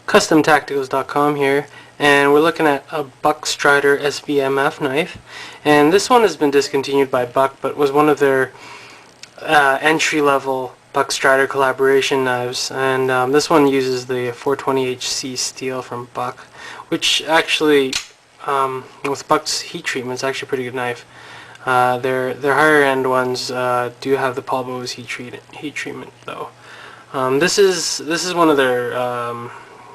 CustomTacticals.com here, and we're looking at a Buck Strider SVMF knife. And this one has been discontinued by Buck, but was one of their entry-level Buck Strider collaboration knives. And this one uses the 420HC steel from Buck, which actually, with Buck's heat treatment, is actually a pretty good knife. Their higher end ones do have the Paul Bowes heat treatment though. This is one of their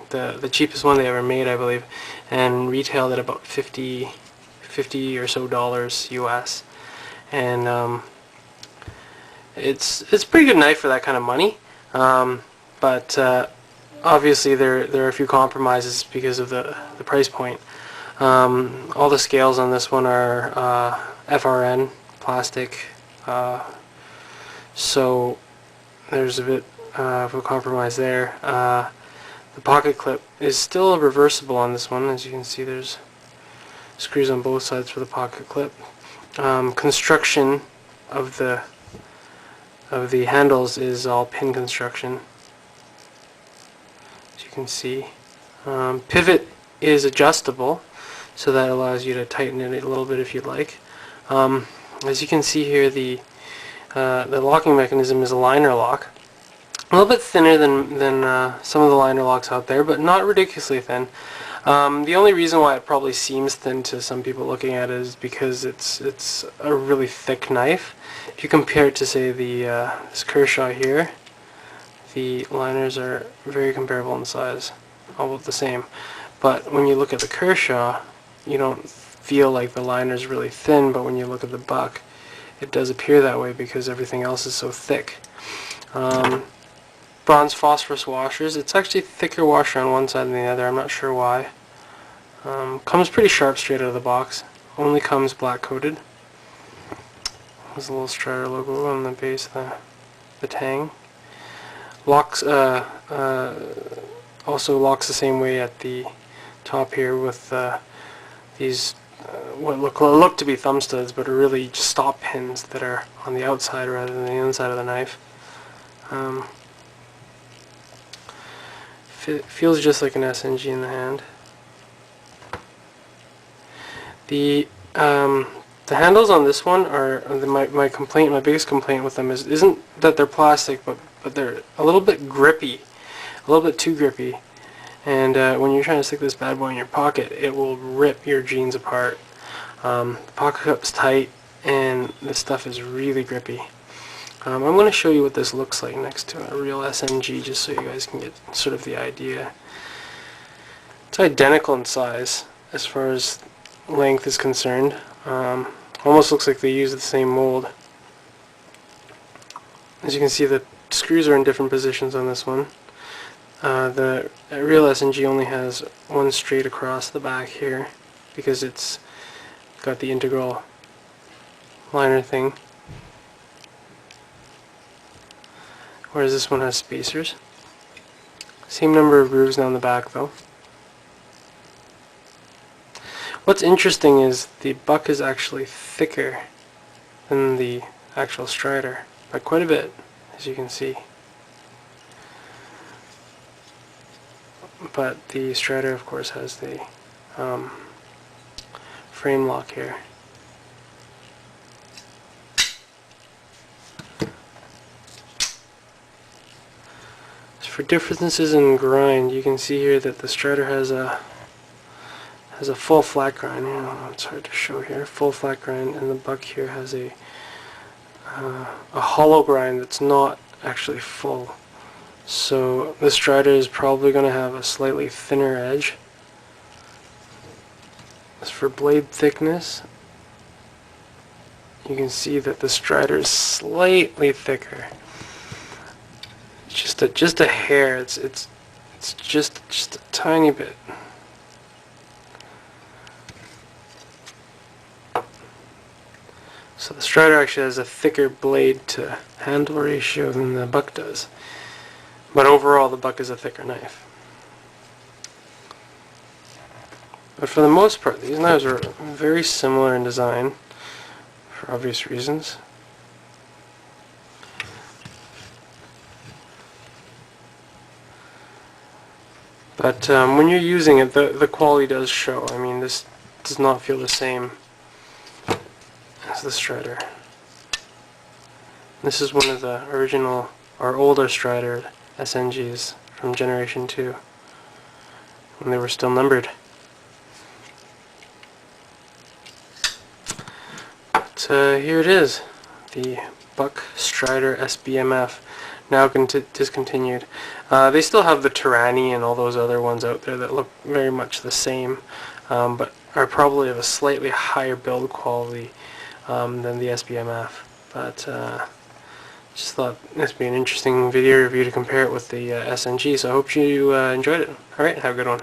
the cheapest one they ever made, I believe, and retailed at about $50 or so US. And it's a pretty good knife for that kind of money. But obviously there are a few compromises because of the price point. All the scales on this one are FRN plastic, so there's a bit of a compromise there. The pocket clip is still reversible on this one. As you can see, there's screws on both sides for the pocket clip. Construction of the handles is all pin construction, as you can see. Pivot is adjustable, so that allows you to tighten it a little bit if you'd like. As you can see here, the locking mechanism is a liner lock. A little bit thinner than some of the liner locks out there, but not ridiculously thin. The only reason why it probably seems thin to some people looking at it is because it's a really thick knife. If you compare it to, say, this Kershaw here, the liners are very comparable in size, all about the same. But when you look at the Kershaw, you don't feel like the liner's really thin, but when you look at the Buck, it does appear that way because everything else is so thick. Bronze phosphorus washers. It's actually thicker washer on one side than the other. I'm not sure why. Comes pretty sharp straight out of the box. Only comes black coated. There's a little Strider logo on the base of the tang. Locks also locks the same way at the top here with these what look to be thumb studs, but are really just stop pins that are on the outside rather than the inside of the knife. Feels just like an SNG in the hand. The handles on this one are my biggest complaint with them isn't that they're plastic, but they're a little bit grippy, a little bit too grippy. And when you're trying to stick this bad boy in your pocket, it will rip your jeans apart. The pocket clip's tight, and this stuff is really grippy. I'm going to show you what this looks like next to a real SNG, just so you guys can get sort of the idea. It's identical in size as far as length is concerned. Almost looks like they use the same mold. As you can see, the screws are in different positions on this one. The real SNG only has one straight across the back here because it's got the integral liner thing, whereas this one has spacers. Same number of grooves down the back though. What's interesting is the Buck is actually thicker than the actual Strider by quite a bit, as you can see. But the Strider, of course, has the frame lock here. For differences in grind, you can see here that the Strider has a full flat grind. You know, it's hard to show here. Full flat grind, and the Buck here has a hollow grind that's not actually full. So the Strider is probably going to have a slightly thinner edge. As for blade thickness, you can see that the Strider is slightly thicker. Just a hair. It's just a tiny bit. So the Strider actually has a thicker blade to handle ratio than the Buck does. But overall, the Buck is a thicker knife. But for the most part, these knives are very similar in design, for obvious reasons. But when you're using it, the quality does show. I mean, this does not feel the same as the Strider. This is one of the original, or older Strider SNGs from Generation 2, when they were still numbered. But here it is, the Buck Strider SBMF, now discontinued. They still have the Tyranny and all those other ones out there that look very much the same, but are probably of a slightly higher build quality than the SBMF. But just thought this would be an interesting video review to compare it with the SNG, so I hope you enjoyed it. Alright, have a good one.